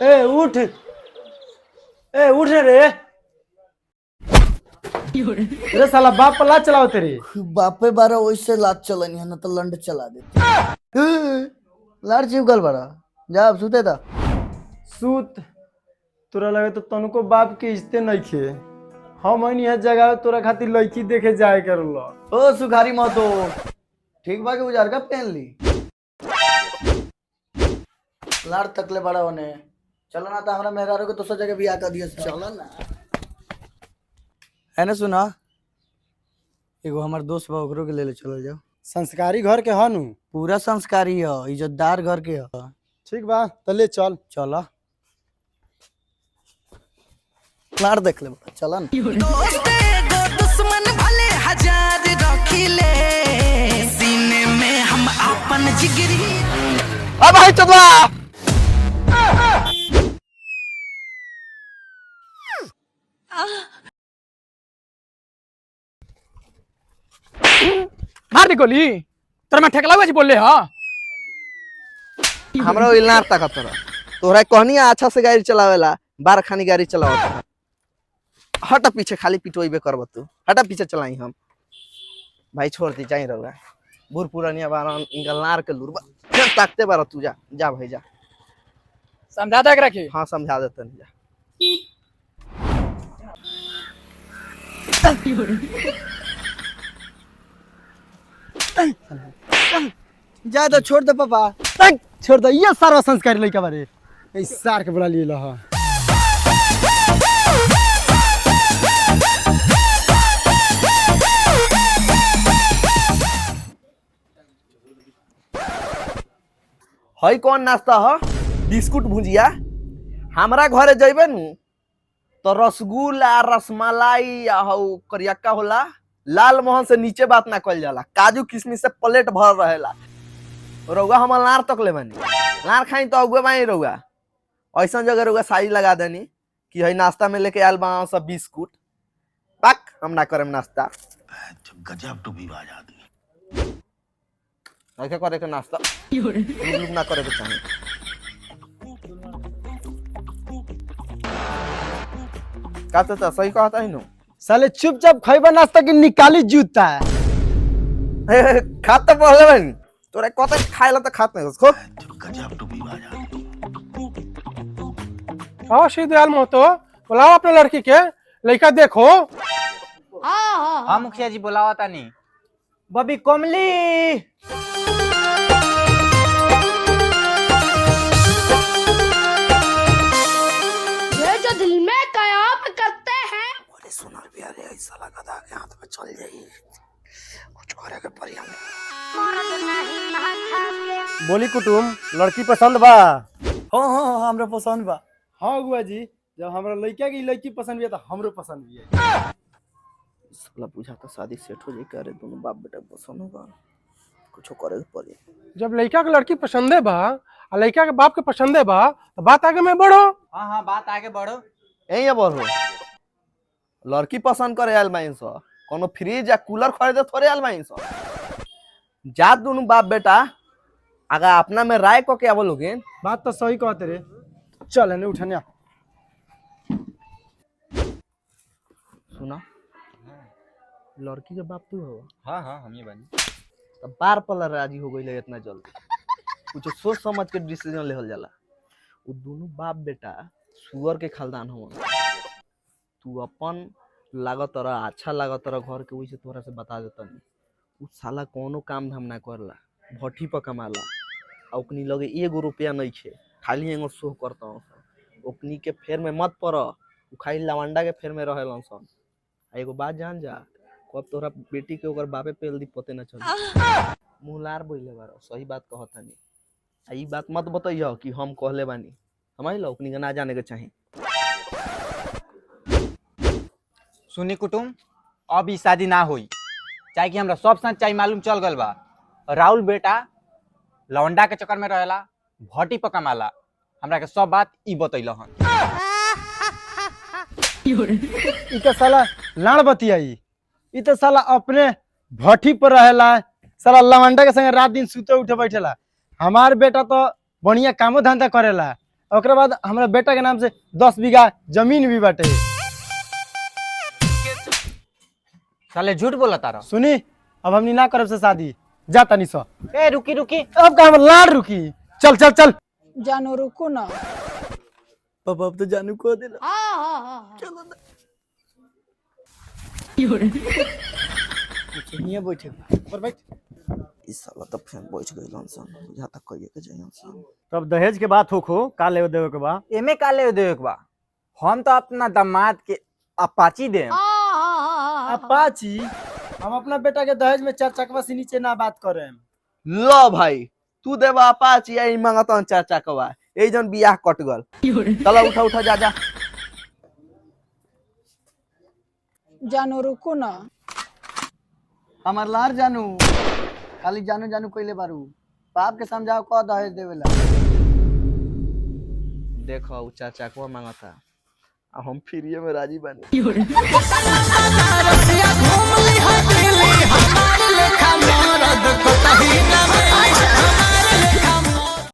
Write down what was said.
ए उठ, ए उठ रे। अरे साला बाप पर लात चलाओ तेरे। बापे बारा वैसे लात चलनी है ना तो लंड चला देते। लाड़ चिपकल बारा जा अब सुते था। सूत तोरा लगे तो तनको बाप के इज्जते नहीं खे। हम यह जगह तोरा खातिर लड़की देखे जाए कर लो। ओ सुखारी महतो ठीक बा के उजार का पहन ली। लाड़ तकले बड़ा होने चलो ना तो हमरा मेहरारू को तो जगह बियाह कर दिया। चलो ना है ना सुना एगो हमार दोस्त बा ओकरो के ले चलो जाओ। संस्कारी घर के हनु पूरा संस्कारी है इज्जतदार घर के है। ठीक बा तो ले चल। चलो लाड़ देख ले चला ना। दुश्मन भले हजार रखिले सीने में हम अपन जिगरी। अब भाई चलवा मार निकोली तोरा मैं ठेकला हुआ जी बोल ले हां हमरा इलनार तक तोरा कहनी अच्छा से गाड़ी चलावेला बार खानी गाड़ी चलावत हट पीछे खाली पिटोइबे करब तू हटा पीछे चलाई हम भाई छोड़ दी जाई रहुआ बूढ़ पुरानिया बारन इंगलनार के लुरबा फिर ताकते बार तू जा जा भाई जा समझा दे रखी। हाँ समझा देते जा जा तो छोड़ दे पापा। छोड़ दो ये सारा संस्कारी लड़का बारे इस सार के बुला लिए ला। हई कौन नाश्ता ह बिस्कुट भुजिया हमरा घरे जइबे नु तो रसगुल्ला रसमलाई या हौ करियक्का होला लाल मोहन से नीचे बात ना कल जाला काजू किशमिश से प्लेट भर रहेला रउआ हम लार तक ले बनी लार खाई तो अगुए बाई रउआ ऐसा जगह रउआ साड़ी लगा देनी कि हई नाश्ता में लेके आयल बा सब बिस्कुट पाक हम ना करम नाश्ता गजब टूबीबाज आदमी ऐसे करे के नाश्ता लोग ना करे के चाहिए। का तो सही कहता है नो साले चुपचाप खइबा नाश्ता की निकाली जूता। खाते पहले बनी तोरे कते खाइला तो खात नहीं उसको गजब टूबीबाज आदमी। आओ श्री दयाल महतो बुलाओ अपने लड़की के लड़का देखो। हाँ मुखिया जी बुलावा तानी। बबी कोमली ये जो दिल में कयाम करते हैं बोले सुना प्यारे ऐसा लगा था कि हाथ में चल जाई कुछ करे के पड़ी हमें। बोली कुटुम लड़की पसंद बा। हाँ हाँ हमरा पसंद बा। हाँ गुआ जी जब हमरा लड़का की लड़की पसंद भी है तो हमरो पसंद भी है। साला बुझा तो शादी सेट हो जाई करे दोनों बाप बेटा पसंद होगा कुछ करे के पड़ी। जब लड़का के लड़की पसंद है बा और लड़का के बाप के पसंद है बा तो बात आगे में बढ़ो। हाँ बात आगे बढ़ो। यही बढ़ो लड़की पसंद करे आयल बाइन सो कोनो फ्रिज या कूलर खरीदे थोड़े आयल बाइन सो जा दोनों बाप बेटा अगर अपना में राय को क्या बोलोगे। बात तो सही कहते रे चल है उठनिया। सुना लड़की के बाप तू हो। हाँ हम ही बनी। तो बार पल राजी हो गई इतना जल्दी कुछ सोच समझ के डिसीजन लेहल जाला। वो दोनों बाप बेटा सुअर के खानदान हो तू अपन लागत रहा अच्छा लागत रहा घर के वही से तोरा से बता देता नहीं उ साला कोनो काम धाम ना करला भट्टी पर कमाला ओकनी लगे एगो रुपया नहीं खे खाली एगो शो करता हूँ ओकनी के फेर में मत पड़ खाली लवंडा के फेर में रहेलन सन। एगो बात जान जा कब तोरा बेटी के ओकर बापे पेल दी पते न चल मुलार बोले बारो सही बात कहता नहीं। ई बात मत बताइयो कि हम कहले बानी हमारी लोग के ना जाने के चाहिए। सुनी कुटुम अब ई शादी ना होई चाहे कि हमरा सब सच्चाई मालूम चल गल बा। राहुल बेटा लवंडा के चक्कर में रहेला भट्टी पर कमाला हमरा के सब बात ई बतैल हन। ई तो साला लाड़ बतियाई ई तो साला अपने भट्टी पर रहेला साला लवंडा के संगे रात दिन सुते उठे बैठेला। हमार बेटा तो बढ़िया कामो धंधा करेला ओकरा बाद हमरा बेटा के नाम से 10 बीघा जमीन भी बाटे। साले झूठ बोला तारा। सुनी अब हमनी ना करब से शादी, जा तनी सा। ए रुकी रुकी, अब का हम लाड़ रुकी, चल चल चल। जानो रुको ना। पापा अब तो जानू को दिला। हाँ हाँ हाँ चलो ना। ये बैठे पर बैठ। इस साला तो फिर बैठ गई सन, बुझा तक कहिए के जाइए सन। तब दहेज के बात होखो का ले देवे के बा। एमे का ले देवे के बा? हम तो अपना दामाद के अपाची दे। अपाची? हम अपना बेटा के दहेज में 4 चकवा से नीचे ना बात करें। लो भाई तू देवा अपाची आई मांगता 4 चकवा, ए जन बियाह कट गल। चलो उठा उठा जा जा। जानो रुको ना। हमार लार जानू खाली जानू जानू कइले बारू। बाप के समझाओ को दहेज देवेला। देखो उ 4 चकवा मांगता, हम फ्री में राजी बानी। रसिया घूम